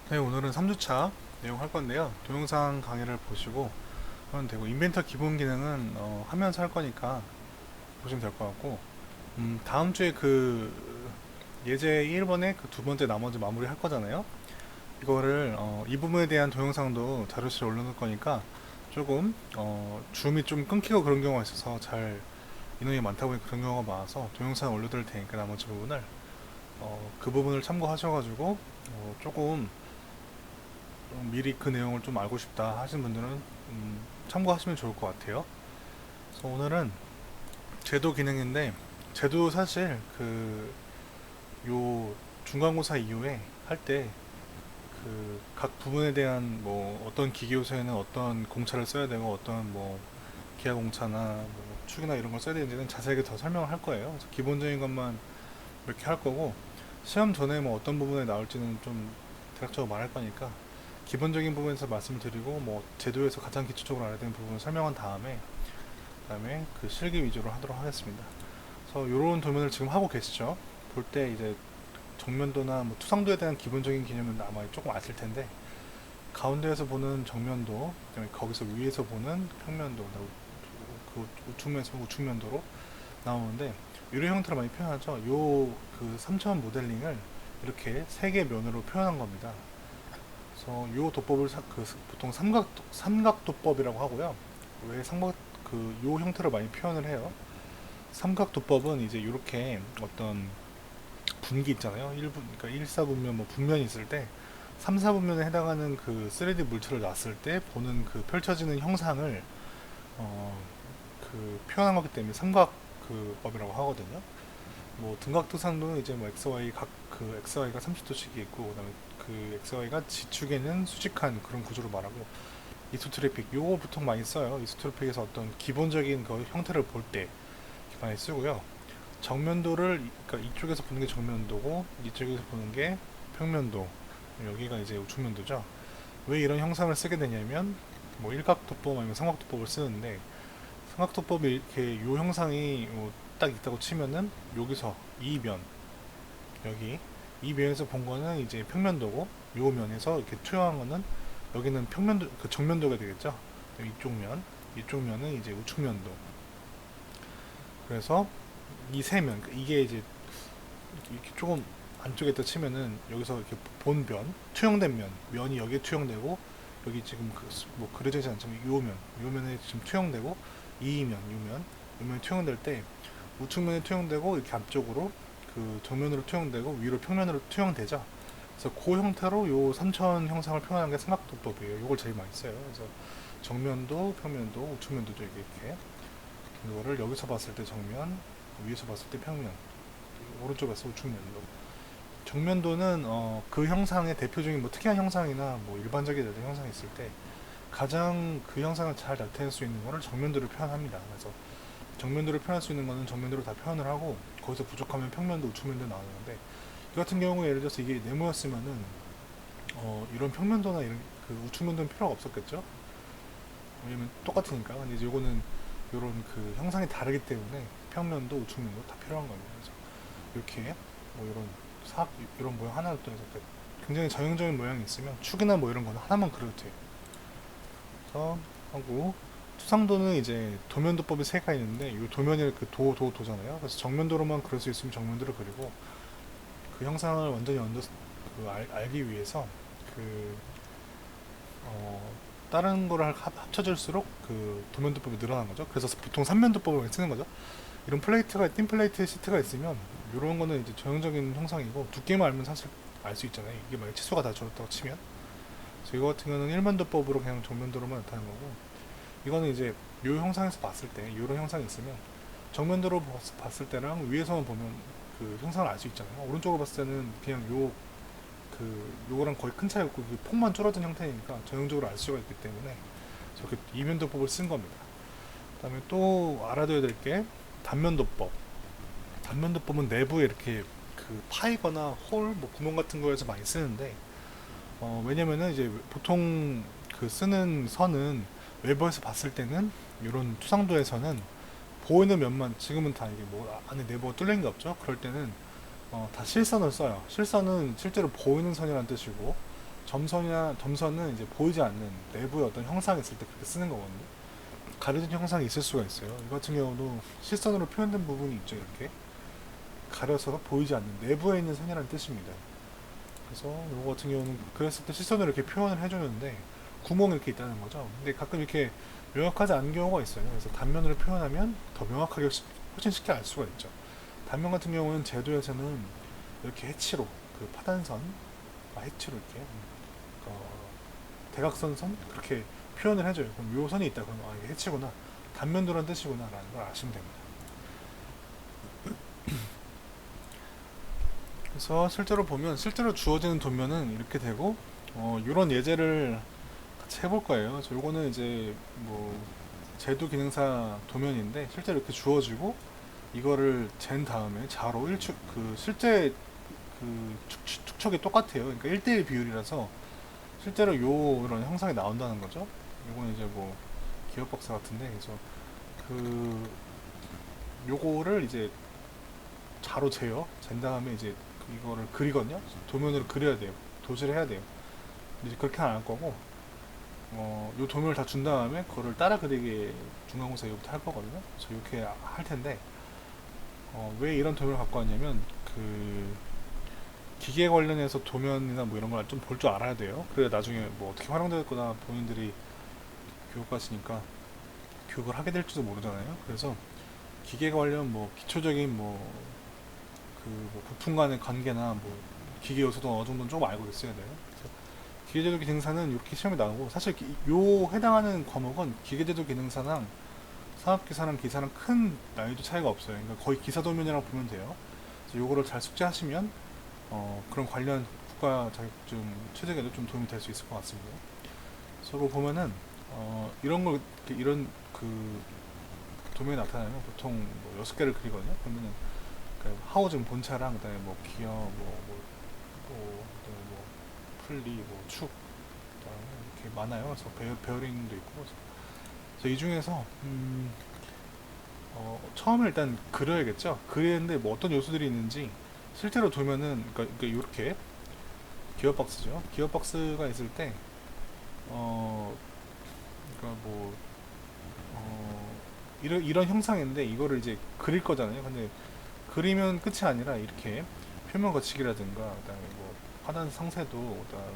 네, 오늘은 3주차 내용 할 건데요. 동영상 강의를 보시고 하면 되고, 인벤터 기본 기능은 하면서 할 거니까 보시면 될 것 같고, 다음 주에 예제 1번에 그 두 번째 나머지 마무리 할 거잖아요. 이거를 이 부분에 대한 동영상도 자료실에 올려놓을 거니까 조금 줌이 좀 끊기고 그런 경우가 있어서 잘 인원이 많다 보니 그런 경우가 많아서 동영상 올려드릴 테니까 나머지 부분을 그 부분을 참고하셔가지고 조금 미리 그 내용을 좀 알고 싶다 하시는 분들은 참고하시면 좋을 것 같아요. 그래서 오늘은 제도 기능인데, 제도 사실 요 중간고사 이후에 할 때 그 각 부분에 대한 뭐 어떤 기계요소에는 어떤 공차를 써야 되고 어떤 뭐 기하 공차나 뭐 축이나 이런 걸 써야 되는지는 자세하게 더 설명을 할 거예요. 그래서 기본적인 것만 이렇게 할 거고, 시험 전에 뭐 어떤 부분에 나올지는 좀 대략적으로 말할 거니까 기본적인 부분에서 말씀을 드리고, 뭐 제도에서 가장 기초적으로 알아야 되는 부분을 설명한 다음에 그다음에 그 실기 위주로 하도록 하겠습니다. 그래서 이런 도면을 지금 하고 계시죠? 볼 때 이제 정면도나 뭐 투상도에 대한 기본적인 개념은 아마 조금 아실 텐데, 가운데에서 보는 정면도, 그다음에 거기서 위에서 보는 평면도, 그 우측면에서 우측면도로 나오는데, 이런 형태로 많이 표현하죠. 그 3차원 모델링을 이렇게 세 개 면으로 표현한 겁니다. 그래서 요 도법을 보통 삼각도법이라고 하고요. 왜 요 형태로 많이 표현을 해요. 삼각도법은 이제 이렇게 어떤 분기 있잖아요. 그러니까 1, 4분면 뭐 분면이 있을 때 3, 4분면에 해당하는 그 3D 물체를 놨을 때 보는 그 펼쳐지는 형상을 어, 표현한 거기 때문에 삼각 그 법이라고 하거든요. 뭐 등각도상도는 이제 뭐 XY XY가 30도씩이 있고, 그다음에 그 XY가 지축에는 수직한 그런 구조로 말하고, 이소트로픽 요거 보통 많이 써요. 이소트로픽에서 어떤 기본적인 그 형태를 볼 때 많이 쓰고요. 정면도를, 그러니까 이쪽에서 보는 게 정면도고 이쪽에서 보는 게 평면도, 여기가 이제 우측면도죠. 왜 이런 형상을 쓰게 되냐면, 뭐 일각도법 아니면 삼각도법을 쓰는데, 삼각도법이 이렇게 요 형상이 딱 있다고 치면은 여기서 이 면, 여기 이 면에서 본 거는 이제 평면도고, 요 면에서 이렇게 투영한 거는 여기는 평면도, 그 정면도가 되겠죠. 이쪽 면은 이제 우측면도. 그래서 이 세 면, 이게 이제 이렇게 조금 안쪽에다 치면은 여기서 이렇게 본변, 투영된 면이 여기에 투영되고, 여기 지금 뭐 그려지지 않지만 요 면에 지금 투영되고, 요 면이 투영될 때 우측면에 투영되고 이렇게 앞쪽으로 그 정면으로 투영되고 위로 평면으로 투영되죠. 그래서 그 형태로 요 3차원 형상을 표현하는 게 삼각도법이에요. 요걸 제일 많이 써요. 그래서 정면도, 평면도, 우측면도죠. 이렇게 이거를 여기서 봤을 때 정면, 위에서 봤을 때 평면, 오른쪽에서 우측면도. 정면도는 그 형상의 대표적인 뭐 특이한 형상이나 뭐 일반적인 형상이 있을 때 가장 그 형상을 잘 나타낼 수 있는 거를 정면도를 표현합니다. 그래서 정면도를 표현할 수 있는 거는 정면도로 다 표현을 하고, 거기서 부족하면 평면도, 우측면도 나오는데, 이 같은 경우에 예를 들어서 이게 네모였으면은 이런 평면도나 이런 그 우측면도는 필요가 없었겠죠. 왜냐면 똑같으니까. 근데 이제 요거는 요런 그 형상이 다르기 때문에 평면도, 우측면도 다 필요한 겁니다. 그래서 이렇게 뭐 이런 이런 모양 하나를 또 해서 굉장히 전형적인 모양이 있으면 축이나 뭐 이런 거는 하나만 그려도 돼요. 그래서 하고, 투상도는 이제 도면도법이 세 가지 있는데, 이 도면이 그 도잖아요. 그래서 정면도로만 그릴 수 있으면 정면도를 그리고, 그 형상을 완전히 알기 위해서 그 다른 거를 합쳐질수록 그 도면도법이 늘어난 거죠. 그래서 보통 삼면도법을 쓰는 거죠. 이런 틴 플레이트 시트가 있으면 이런 거는 이제 전형적인 형상이고, 두께만 알면 사실 알 수 있잖아요. 이게 만약 치수가 다 줄었다고 치면. 그래서 이거 같은 경우는 일면도법으로 그냥 정면도로만 나타내는 거고, 이거는 이제 요 형상에서 봤을 때 이런 형상이 있으면 정면도로 봤을 때랑 위에서만 보면 그 형상을 알 수 있잖아요. 오른쪽으로 봤을 때는 그냥 요거랑 거의 큰 차이 없고 그 폭만 줄어든 형태니까 전형적으로 알 수가 있기 때문에 저렇게 이면도법을 쓴 겁니다. 그다음에 또 알아둬야 될 게 단면도법. 단면도법은 내부에 이렇게 그 파이거나 뭐 구멍 같은 거에서 많이 쓰는데, 왜냐면은 이제 보통 그 쓰는 선은 외부에서 봤을 때는 이런 투상도에서는 보이는 면만, 지금은 다 이게 뭐 안에 내부가 뚫린 게 없죠. 그럴 때는 다 실선을 써요. 실선은 실제로 보이는 선이라는 뜻이고, 점선은 이제 보이지 않는 내부의 어떤 형상이 있을 때 그렇게 쓰는 거거든요. 가려진 형상이 있을 수가 있어요. 이 같은 경우도 실선으로 표현된 부분이 있죠. 이렇게 가려서 보이지 않는 내부에 있는 선이라는 뜻입니다. 그래서 이거 같은 경우는 그랬을 때 실선으로 이렇게 표현을 해주는데 구멍이 이렇게 있다는 거죠. 근데 가끔 이렇게 명확하지 않은 경우가 있어요. 그래서 단면으로 표현하면 더 명확하게 훨씬 쉽게 알 수가 있죠. 단면 같은 경우는 제도에서는 이렇게 해치로 그 파단선, 해치로 이렇게 대각선선 그렇게 표현을 해줘요. 그럼 요 선이 있다. 그럼 이게 해치구나. 단면도란 뜻이구나라는 걸 아시면 됩니다. 그래서 실제로 주어지는 도면은 이렇게 되고 이런 예제를 같이 해볼 거예요. 그래서 요거는 이제 뭐 제도 기능사 도면인데 실제로 이렇게 주어지고 이거를 잰 다음에 자로 1축 그 실제 그 축척이 똑같아요. 그러니까 1대1 비율이라서 실제로 이런 형상이 나온다는 거죠. 요거는 이제 뭐 기어박스 같은데 그래서 그 요거를 이제 자로 잰 다음에 이제 이거를 그리거든요. 도면으로 그려야 돼요. 도지를 해야 돼요. 근데 이제 그렇게 안 할 거고 요 도면을 다 준 다음에 그거를 따라 그리게 중간고사 이거부터 할 거거든요. 그래서 이렇게 할 텐데 왜 이런 도면을 갖고 왔냐면 그 기계 관련해서 도면이나 뭐 이런 걸 좀 볼 줄 알아야 돼요. 그래야 나중에 뭐 어떻게 활용되거나 본인들이 교육가시니까 교육을 하게 될지도 모르잖아요. 그래서 기계 관련 뭐 기초적인 뭐 부품 간의 관계나 뭐 기계 요소도 어느 정도는 조금 알고 있어야 돼요. 그래서 기계제도 기능사는 이렇게 시험에 나오고 사실 요 해당하는 과목은 기계제도 기능사랑 산업기사랑 기사랑 큰 난이도 차이가 없어요. 그러니까 거의 기사 도면이라고 보면 돼요. 그래서 요거를 잘 숙지하시면 그런 관련 국가 자격증 취득에도 좀 도움이 될 수 있을 것 같습니다. 그래서 이거 보면은 이런 그 도면이 나타나면 보통 뭐 6개를 그리거든요. 그러면은 그 하우징 본차랑 그다음에 뭐 기어 그다음에 뭐 풀리 축 그다음에 이렇게 많아요. 그래서 베어링도 있고 그래서 이 중에서 처음에 일단 그려야겠죠. 그리는데 뭐 어떤 요소들이 있는지 실제로 두면은 그러니까 이렇게 기어박스죠. 기어박스가 있을 때 그러니까 뭐 이런 형상인데 이거를 이제 그릴 거잖아요. 근데 그리면 끝이 아니라 이렇게 표면 거치기라든가 그다음에 뭐 하단 상세도 그다음에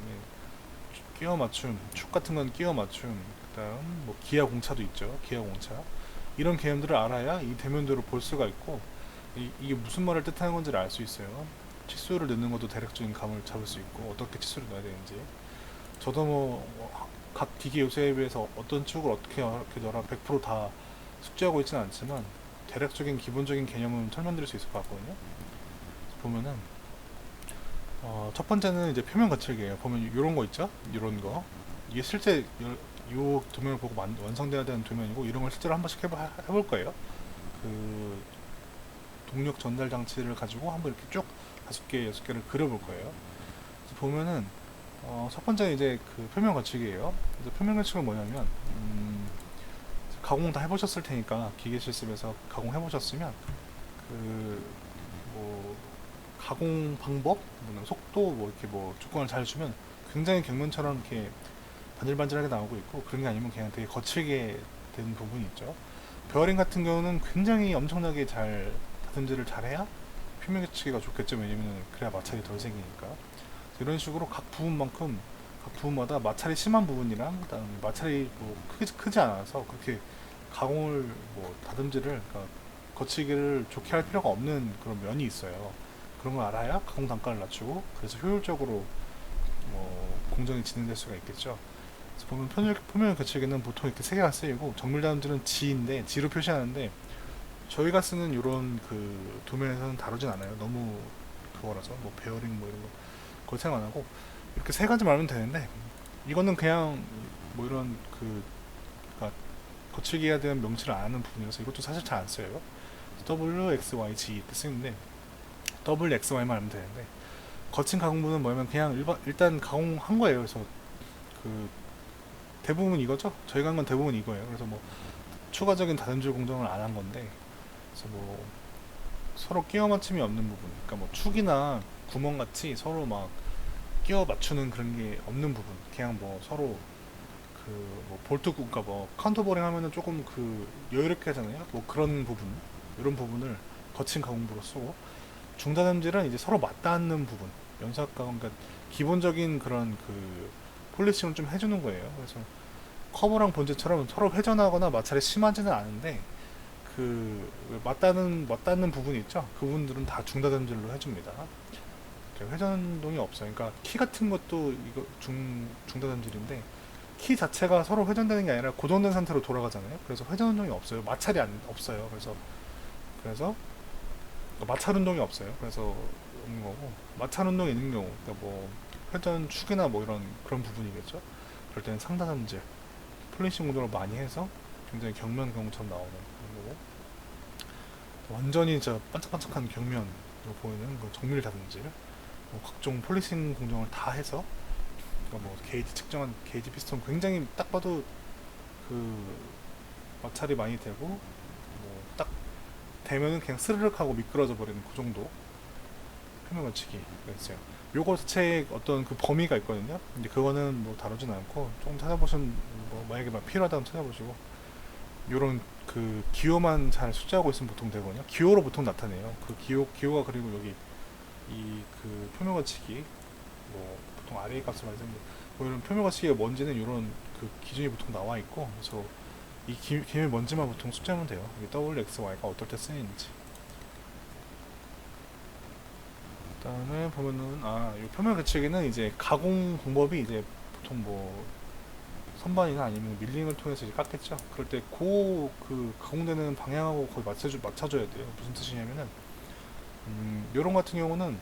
끼워 맞춤, 축 같은 건 끼워 맞춤, 그다음 뭐 기하 공차도 있죠. 기하 공차 이런 개념들을 알아야 이 대면도를 볼 수가 있고 이게 무슨 말을 뜻하는 건지를 알 수 있어요. 치수를 넣는 것도 대략적인 감을 잡을 수 있고 어떻게 치수를 넣어야 되는지. 저도 뭐 각 기계 요소에 비해서 어떤 축을 어떻게 넣어라 100%다 숙지하고 있지는 않지만 대략적인 기본적인 개념은 설명드릴 수 있을 것 같거든요. 보면은 첫 번째는 이제 표면 거칠기예요. 보면 이런 거 있죠? 이런 거 이게 실제 요 도면을 보고 완성돼야 되는 도면이고 이런 걸 실제로 한 번씩 해볼 거예요. 그 동력 전달 장치를 가지고 한번 이렇게 쭉 5개, 6개를 그려볼 거예요. 보면은 첫 번째 이제 그 표면 거치기예요. 그래서 표면 거치기는 뭐냐면 가공 다 해보셨을 테니까 기계 실습에서 가공 해보셨으면 그 뭐 가공 방법, 뭐 속도, 뭐 이렇게 뭐 조건을 잘 주면 굉장히 격면처럼 이렇게 반질반질하게 나오고 있고 그런 게 아니면 그냥 되게 거칠게 된 부분이 있죠. 베어링 같은 경우는 굉장히 엄청나게 잘 다듬질을 잘해야 표면 거치기가 좋겠죠. 왜냐면 그래야 마찰이 덜 생기니까. 이런 식으로 각 부분마다 마찰이 심한 부분이랑 그다음에 마찰이 뭐 크지 않아서 그렇게 가공을 뭐 다듬질을 그러니까 거치기를 좋게 할 필요가 없는 그런 면이 있어요. 그런 걸 알아야 가공 단가를 낮추고 그래서 효율적으로 뭐 공정이 진행될 수가 있겠죠. 그래서 보면 표면 거치기는 보통 이렇게 세 개가 쓰이고 정밀 다듬질은 G인데 G로 표시하는데 저희가 쓰는 이런 그 도면에서는 다루진 않아요. 너무 그거라서 뭐 베어링 뭐 이런 거 그걸 생각 안 하고 이렇게 세 가지만 알면 되는데 이거는 그냥 뭐 이런 그러니까 거치기 해야 되는 명치를 안 하는 부분이라서 이것도 사실 잘 안 써요. W, X, Y, G 이렇게 쓰는데 W, X, Y만 알면 되는데 거친 가공부는 뭐냐면 그냥 일단 가공한 거예요. 그래서 그 대부분 이거죠. 저희가 한 건 대부분 이거예요. 그래서 뭐 추가적인 다듬질 공정을 안 한 건데 그래서 뭐 서로 끼워 맞춤이 없는 부분 그러니까 뭐 축이나 구멍 같이 서로 막 끼워 맞추는 그런 게 없는 부분. 그냥 뭐 서로 그 뭐 볼트, 그러니까 뭐 카운터보링 하면은 조금 그 여유롭게 하잖아요. 뭐 그런 부분, 이런 부분을 거친 가공부로 쓰고, 중단음질은 이제 서로 맞닿는 부분, 연삭 가공, 그러니까 기본적인 그런 그 폴리싱을 좀 해주는 거예요. 그래서 커버랑 본체처럼 서로 회전하거나 마찰이 심하지는 않은데, 그 맞닿는 부분이 있죠. 그 부분들은 다 중단음질로 해줍니다. 회전동이 없어요. 그러니까 키 같은 것도 이거 중단음질인데, 키 자체가 서로 회전되는 게 아니라 고정된 상태로 돌아가잖아요. 그래서 회전 운동이 없어요. 마찰이 없어요. 그래서 마찰 운동이 없어요. 그래서 없는 거고, 마찰 운동이 있는 경우, 그러니까 뭐 회전 축이나 뭐 이런 그런 부분이겠죠. 그럴 때는 상단음질, 플리싱 운동을 많이 해서 굉장히 경면 경우처럼 나오는 그런 거고, 완전히 저 반짝반짝한 경면으로 보이는 그 정밀 다듬질, 뭐 각종 폴리싱 공정을 다 해서, 그러니까 뭐 게이지 측정한 게이지 피스톤 굉장히 딱 봐도 그 마찰이 많이 되고, 뭐 딱 되면은 그냥 스르륵 하고 미끄러져 버리는 그 정도 표면 걸치기가 있어요. 요거 자체에 어떤 그 범위가 있거든요. 근데 그거는 뭐 다루진 않고, 조금 찾아보시면 뭐 만약에 막 필요하다면 찾아보시고, 요런 그 기호만 잘 숙지하고 있으면 보통 되거든요. 기호로 보통 나타내요. 그 기호가, 그리고 여기 이 그 표면 걸치기, 뭐 보통 RA 값을 말하는데, 뭐 이런 표면 걸치기가 뭔지는 이런 그 기준이 보통 나와 있고, 그래서 이 기밀 뭔지만 보통 숙지하면 돼요. 이게 WXY가 어떨 때 쓰이는지. 그다음에 보면은 이 표면 걸치기는 이제 가공 방법이 이제 보통 뭐 선반이나 아니면 밀링을 통해서 이제 깎겠죠. 그럴 때 그 가공되는 방향하고 거의 맞춰줘야 돼요. 무슨 뜻이냐면은 요런 같은 경우는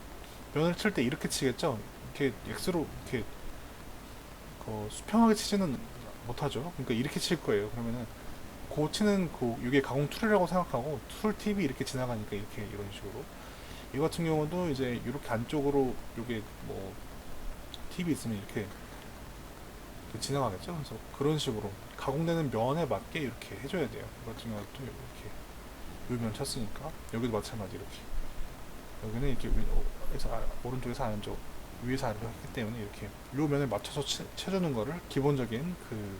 면을 칠 때 이렇게 치겠죠. 이렇게 X로 이렇게 수평하게 치지는 못하죠. 그러니까 이렇게 칠 거예요. 그러면은 고 치는 이게 가공 툴이라고 생각하고, 툴 팁이 이렇게 지나가니까 이렇게 이런 식으로. 이 같은 경우도 이제 이렇게 안쪽으로 요게 뭐 팁이 있으면 이렇게 지나가겠죠. 그래서 그런 식으로 가공되는 면에 맞게 이렇게 해줘야 돼요. 이 같은 경우도 이렇게 요면 쳤으니까 여기도 마찬가지 이렇게. 여기는 이렇게 오른쪽에서 아래쪽, 위에서 아래로 했기 때문에 이렇게 요 면에 맞춰서 쳐주는 거를 기본적인 그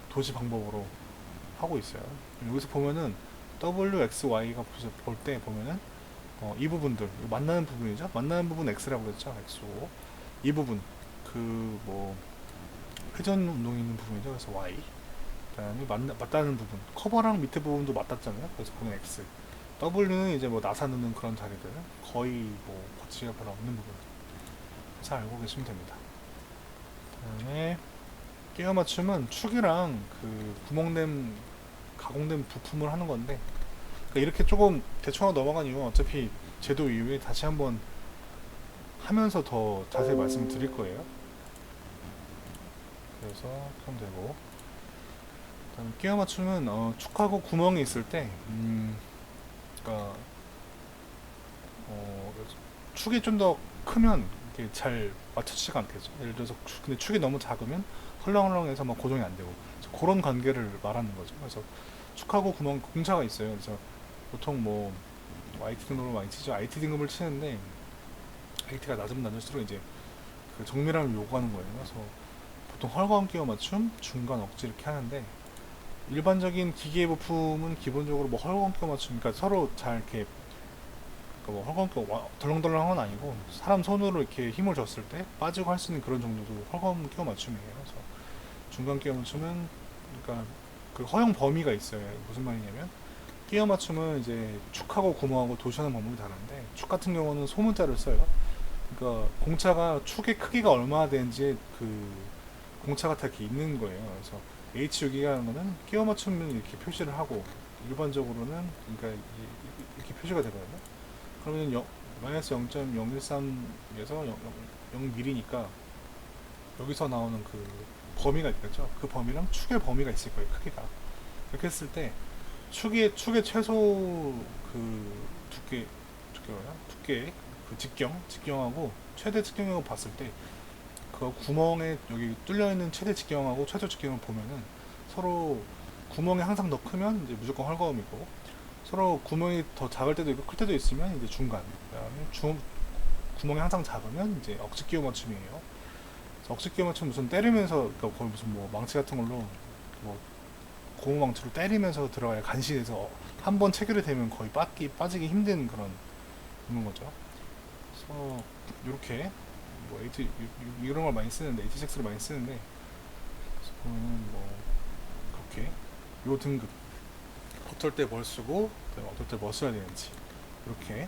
도시 방법으로 하고 있어요. 여기서 보면은 WXY가 볼 때 보면은 이 부분들, 만나는 부분이죠. 만나는 부분 X라고 그랬죠. X고, 이 부분 그 뭐 회전 운동이 있는 부분이죠. 그래서 Y. 그다음에 맞닿는 부분, 커버랑 밑에 부분도 맞닿잖아요. 그래서 그건 X. W는 이제 뭐 나사 넣는 그런 자리들, 거의 뭐 거치가 별로 없는 부분. 잘 알고 계시면 됩니다. 그다음에 끼워 맞춤은 축이랑 그 가공된 부품을 하는 건데, 그러니까 이렇게 조금 대충 하고 넘어간 이유는 어차피 제도 이후에 다시 한번 하면서 더 자세히 말씀을 드릴 거예요. 그래서 하면 되고, 그다음 끼워 맞춤은 축하고 구멍이 있을 때, 그러니까 축이 좀 더 크면 이게 잘 맞춰지지가 않겠죠. 예를 들어서 근데 축이 너무 작으면 헐렁헐렁해서 막 고정이 안 되고, 그런 관계를 말하는 거죠. 그래서 축하고 구멍 공차가 있어요. 그래서 보통 뭐 IT 등급을 많이 치죠. IT 등급을 치는데 IT가 낮으면 낮을수록 이제 그 정밀함을 요구하는 거예요. 그래서 보통 헐거운 끼워 맞춤, 중간 억지 이렇게 하는데, 일반적인 기계 부품은 기본적으로 뭐 헐거운 끼워 맞춤, 그러니까 서로 잘 이렇게, 그러니까 뭐 헐거운 끼워 덜렁덜렁한 건 아니고, 사람 손으로 이렇게 힘을 줬을 때 빠지고 할 수 있는 그런 정도도 헐거운 끼워 맞춤이에요. 그래서 중간 끼워 맞춤은, 그러니까 그 허용 범위가 있어요. 무슨 말이냐면, 끼워 맞춤은 이제 축하고 구멍하고 도시하는 방법이 다른데, 축 같은 경우는 소문자를 써요. 그러니까 공차가 축의 크기가 얼마나 되는지 그 공차가 다 이렇게 있는 거예요. 그래서 H6이라는 거는 끼워 맞추면 이렇게 표시를 하고, 일반적으로는 그러니까 이렇게 표시가 되거든요. 그러면 마이너스 0.013에서 0mm니까 여기서 나오는 그 범위가 있겠죠. 그 범위랑 축의 범위가 있을 거예요. 크기가. 이렇게 했을 때 축의 최소 그 두께 그 직경하고 최대 직경을 봤을 때, 그 구멍에 여기 뚫려 있는 최대 직경하고 최소 직경을 보면은 서로 구멍이 항상 더 크면 이제 무조건 헐거움이고, 서로 구멍이 더 작을 때도 있고 클 때도 있으면 이제 중간, 그다음에 구멍이 항상 작으면 이제 억지 끼워 맞춤이에요. 억지 끼워 맞추면 무슨 때리면서, 그러니까 거의 무슨 뭐 망치 같은 걸로 뭐 고무 망치로 때리면서 들어가야 간신해서 한 번 체결이 되면 거의 빠지기 힘든 그런 있는 거죠. 그래서 이렇게 뭐 이런 걸 많이 쓰는데 HCX를 많이 쓰는데, 그래서 보면은 뭐 그렇게 요 등급 어떨 때 뭘 쓰고 그다음에 어떨 때 뭐 써야 되는지 이렇게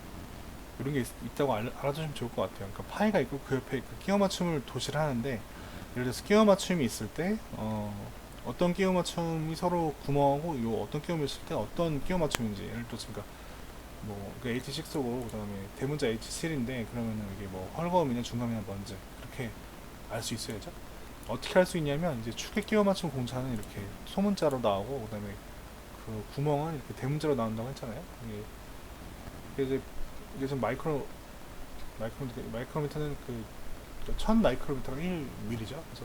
이런 게 있다고 알아두시면 좋을 것 같아요. 그러니까 파이가 있고 그 옆에 그 끼워 맞춤을 도시를 하는데, 예를 들어서 끼워 맞춤이 있을 때 어떤 끼워 맞춤이 서로 구멍하고 요 어떤 끼워 맞춤 때 어떤 끼워 맞춤인지, 예를 들어서 그러니까 뭐 H6고 그다음에 대문자 H7인데 그러면은 이게 뭐 헐거움이냐 중감이냐 뭔지 그렇게 알 수 있어야죠. 어떻게 할 수 있냐면 이제 축에 끼워 맞춤 공차는 이렇게 소문자로 나오고 그다음에 그 구멍은 이렇게 대문자로 나온다고 했잖아요. 이게 좀 마이크로미터는 그 1000 마이크로미터가 1mm죠. 그래서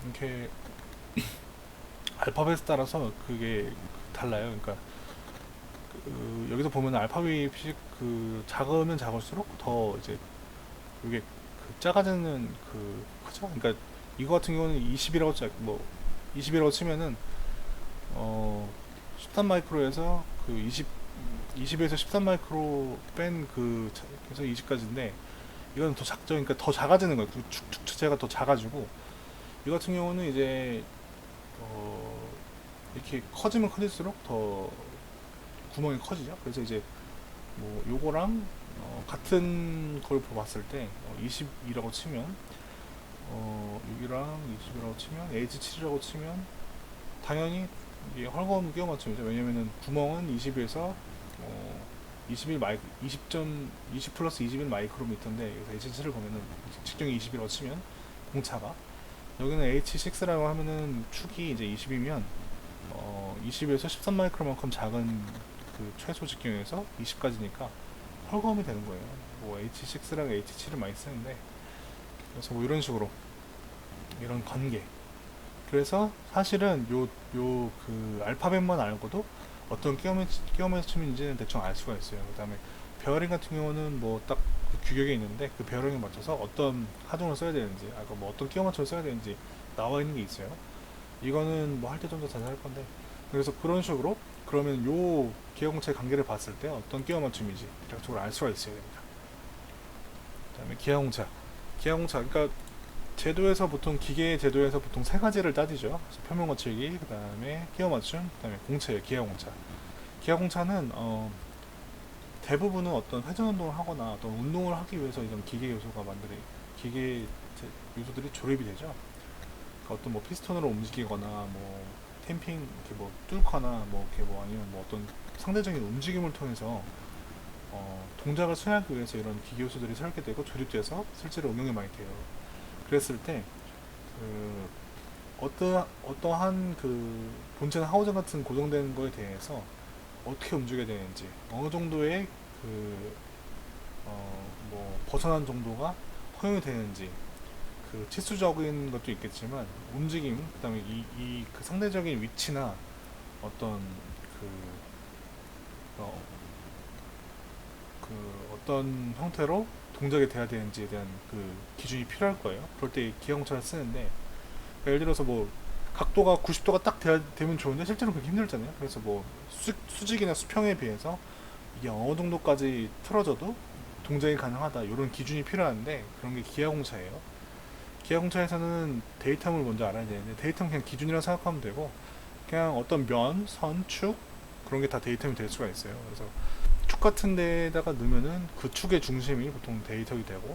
이렇게 알파벳에 따라서 그게 달라요. 그러니까 여기서 보면 알파벳이 그 작으면 작을수록 더 이제 이게 그 작아지는 그 크죠. 그러니까 이거 같은 경우는 20이라고 치면은 13 마이크로에서 그 20에서 13 마이크로 뺀 그 그래서 20까지인데, 이거는 더 작죠. 그러니까 더 작아지는 거예요. 그 축 자체가 더 작아지고, 이 같은 경우는 이제 이렇게 커지면 커질수록 더 구멍이 커지죠. 그래서 이제 뭐 요거랑 같은 걸 봤을 때 20이라고 치면 6이랑 20이라고 치면 H7이라고 치면 당연히 이게 헐거운 끼워 맞춤이죠. 왜냐면은 구멍은 20에서 20 플러스 21 마이크로미터인데, 여기서 H7을 보면은 직경이 20이라고 치면 공차가, 여기는 H6라고 하면은 축이 이제 20이면 20에서 13 마이크로만큼 작은 그 최소 직경에서 20까지니까 헐거움이 되는 거예요. 뭐 H6랑 H7을 많이 쓰는데, 그래서 뭐 이런 식으로 이런 관계. 그래서 사실은 요 그 알파벳만 알고도 어떤 끼워 맞춤인지는 대충 알 수가 있어요. 그다음에 베어링 같은 경우는 뭐 딱 그 규격이 있는데 그 베어링에 맞춰서 어떤 하중을 써야 되는지, 뭐 어떤 끼워 맞춤을 써야 되는지 나와 있는 게 있어요. 이거는 뭐 할 때 좀 더 자세히 할 건데, 그래서 그런 식으로 그러면 요 기하공차의 관계를 봤을 때 어떤 끼워 맞춤인지 대략적으로 알 수가 있어야 됩니다. 그다음에 기하공차 그러니까 제도에서 보통 기계 제도에서 보통 세 가지를 따지죠. 표면 거칠기, 그 다음에 끼워 맞춤, 그 다음에 공차예요. 기하공차. 기하공차는 대부분은 어떤 회전 운동을 하거나 어떤 운동을 하기 위해서 이런 기계 요소들이 조립이 되죠. 그러니까 어떤 뭐 피스톤으로 움직이거나 뭐 템핑 이렇게 뭐 뚫거나 뭐 이렇게 뭐 아니면 뭐 어떤 상대적인 움직임을 통해서 동작을 수행하기 위해서 이런 기계 요소들이 설계되고 조립돼서 실제로 응용이 많이 돼요. 그랬을 때 그 어떠한 그 본체나 하우징 같은 고정된 거에 대해서 어떻게 움직여야 되는지, 어느 정도의 그 뭐 벗어난 정도가 허용이 되는지, 그 치수적인 것도 있겠지만 움직임, 그다음에 그 상대적인 위치나 어떤 그, 어, 어떤 형태로 동작이 돼야 되는지에 대한 그 기준이 필요할 거예요. 그럴 때 기하공차를 쓰는데, 그러니까 예를 들어서 뭐 각도가 90도가 딱 되면 좋은데 실제로 그렇게 힘들잖아요. 그래서 뭐 수직이나 수평에 비해서 이게 어느 정도까지 틀어져도 동작이 가능하다, 이런 기준이 필요한데 그런 게 기하공차예요. 기하공차에서는 데이터를 먼저 알아야 되는데, 데이터는 그냥 기준이라 생각하면 되고, 그냥 어떤 면, 선, 축 그런 게 다 데이터이 될 수가 있어요. 그래서 축 같은 데다가 넣으면은 그 축의 중심이 보통 데이터가 되고,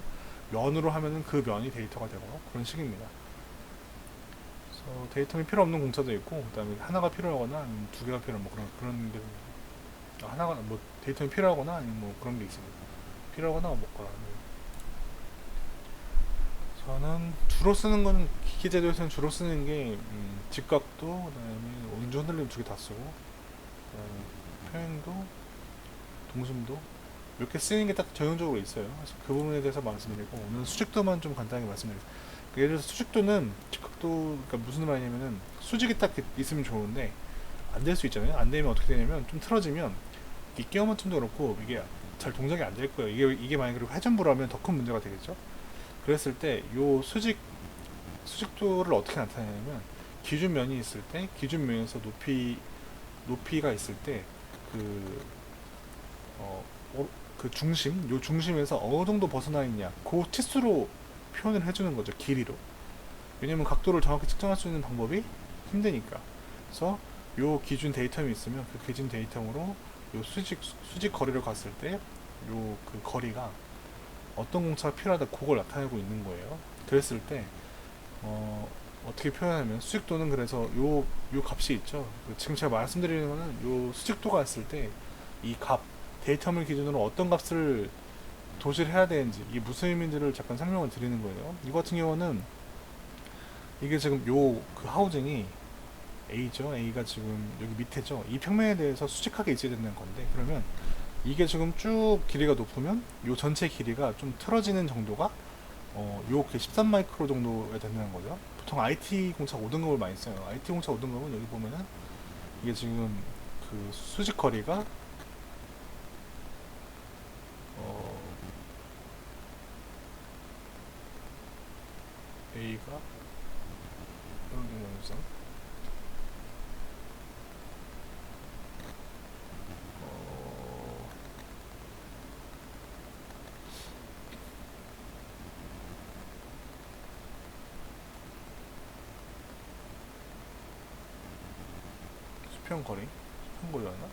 면으로 하면은 그 면이 데이터가 되고, 그런 식입니다. 그래서 데이터이 필요 없는 공차도 있고, 그다음에 하나가 필요하거나 아니면 두 개가 필요한 뭐 그런 게, 하나가 뭐 데이터이 필요하거나 아니면 뭐 그런 게 있습니다. 필요하거나 뭐거나. 저는 주로 쓰는 건, 기계 제도에서는 주로 쓰는 게 직각도, 그다음에 온주 흔들림 두 개 다 쓰고, 그다음에 평행도, 동심도 이렇게 쓰는 게 딱 전형적으로 있어요. 그래서 그 부분에 대해서 말씀드리고, 오늘 수직도만 좀 간단하게 말씀드리겠습니다. 예를 들어서 수직도는 직각도, 그러니까 무슨 말이냐면은 수직이 딱 있으면 좋은데 안 될 수 있잖아요. 안 되면 어떻게 되냐면 좀 틀어지면 이 끼워 맞춤도 그렇고 이게 잘 동작이 안 될 거예요. 이게 만약에 회전부라면 더 큰 문제가 되겠죠. 그랬을 때 요 수직도를 어떻게 나타내냐면 기준면이 있을 때 기준면에서 높이가 있을 때 그 어, 그 요 중심에서 어느 정도 벗어나 있냐 그 치수로 표현을 해주는 거죠. 길이로. 왜냐면 각도를 정확히 측정할 수 있는 방법이 힘드니까. 그래서 요 기준 데이텀이 있으면 그 기준 데이텀으로 요 수직 거리를 갔을 때 요 그 거리가 어떤 공차가 필요하다 그걸 나타내고 있는 거예요. 그랬을 때 어떻게 표현하면 수직도는 그래서 요 값이 있죠. 지금 제가 말씀드리는 거는 요 수직도가 있을 때 이 값 데이터물 기준으로 어떤 값을 도시를 해야 되는지 이게 무슨 의미인지를 잠깐 설명을 드리는 거예요. 이거 같은 경우는 이게 지금 요 그 하우징이 A죠. A가 지금 여기 밑에죠. 이 평면에 대해서 수직하게 있어야 된다는 건데 그러면 이게 지금 쭉 길이가 높으면 요 전체 길이가 좀 틀어지는 정도가 요게 13 마이크로 정도가 된다는 거죠. 보통 IT 공차 5등급을 많이 써요. IT 공차 5등급은 여기 보면은 이게 지금 그 수직 거리가 어, A가 여기 보면서 어, 수평 거리 수평 거리였나?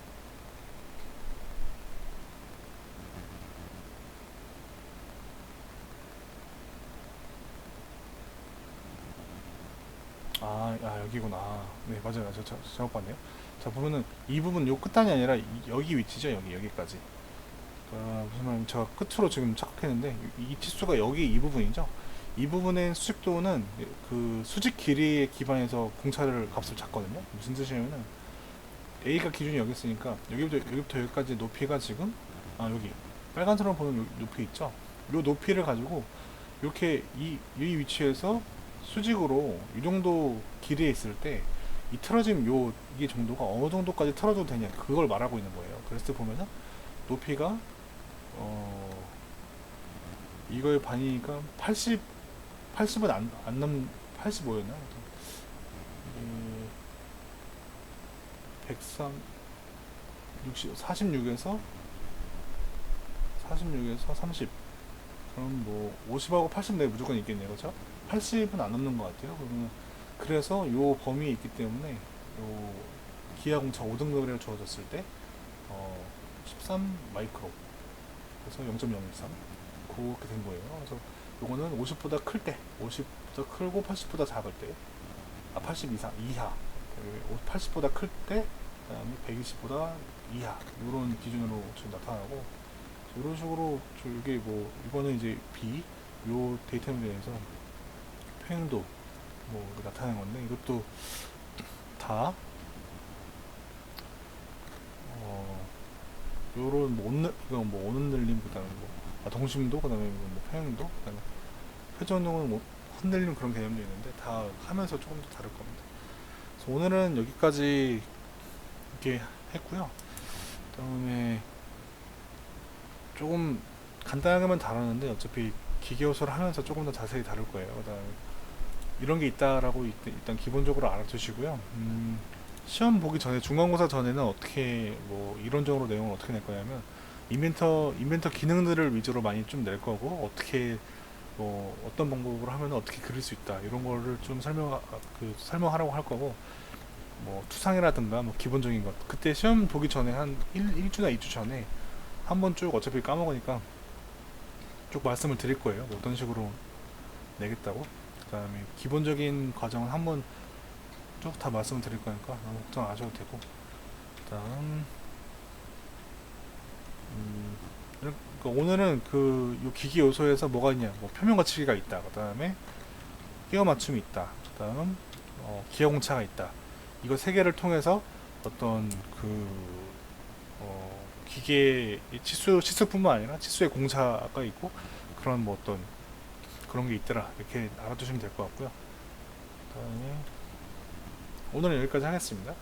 여기구나. 네, 맞아요. 잘못 봤네요. 자, 보면은 이 부분 요 끝단이 아니라 여기 위치죠. 여기까지. 무슨 말이냐면 제가 끝으로 지금 착각했는데 이 치수가 여기 이 부분이죠. 이 부분의 수직도는 그 수직 길이에 기반해서 공차를 값을 잡거든요. 무슨 뜻이냐면은 A가 기준이 여기 있으니까 여기부터 여기까지 높이가 지금 여기 빨간색으로 보는 높이 있죠. 요 높이를 가지고 이렇게 이 위치에서 수직으로 이 정도 길이에 있을 때 이 틀어짐 이게 정도가 어느 정도까지 틀어져도 되냐 그걸 말하고 있는 거예요. 그랬을 때 보면은 높이가 이거의 반이니까 80은 안 넘, 85였나? 103, 46에서 30. 그럼 뭐 50하고 80 내에 무조건 있겠네요. 그렇죠? 80은 안 넘는 것 같아요. 그러면 그래서 요 범위에 있기 때문에 요 기아공차 5등급이라고 주어졌을 때 13 마이크로 그래서 0.013 그렇게 된 거예요. 그래서 요거는 50보다 클 때, 50보다 크고 80보다 작을 때, 80 이하, 80보다 클 때, 그다음에 120보다 이하 이런 기준으로 지금 나타나고 이런 식으로 이게 뭐 이거는 이제 B 요 데이터에 대해서 표현도 뭐 나타내는 건데 이것도 다 요런 이거 뭐 오는 늘림 그다음에 뭐 동심도 그다음에 뭐 평행도 그다음에 회전용은 뭐 흔들림 그런 개념도 있는데 다 하면서 조금 더 다를 겁니다. 그래서 오늘은 여기까지 이렇게 했고요. 그다음에 조금 간단하게만 다루는데 어차피 기계요소를 하면서 조금 더 자세히 다룰 거예요. 그다음에 이런 게 있다라고 일단 기본적으로 알아두시고요. 시험 보기 전에 중간고사 전에는 어떻게 뭐 이론적으로 내용을 어떻게 낼 거냐면 인벤터 기능들을 위주로 많이 좀 낼 거고 어떻게 뭐 어떤 방법으로 하면 어떻게 그릴 수 있다 이런 거를 좀 설명하라고 할 거고 뭐 투상이라든가 뭐 기본적인 것 그때 시험 보기 전에 한 1주나 2주 전에 한번 쭉 어차피 까먹으니까 쭉 말씀을 드릴 거예요. 뭐 어떤 식으로 내겠다고. 그 다음에 기본적인 과정은 한번 쭉 다 말씀을 드릴 거니까 너무 걱정 안 하셔도 되고 그 다음 그러니까 오늘은 요 기기 요소에서 뭐가 있냐 뭐 표면 거치기가 있다 그 다음에 끼워 맞춤이 있다 그 다음 기어공차가 있다 이거 세 개를 통해서 어떤 기계 치수뿐만 아니라 치수의 공차가 있고 그런 뭐 어떤 그런 게 있더라 이렇게 알아두시면 될 것 같고요. 그다음에 오늘은 여기까지 하겠습니다.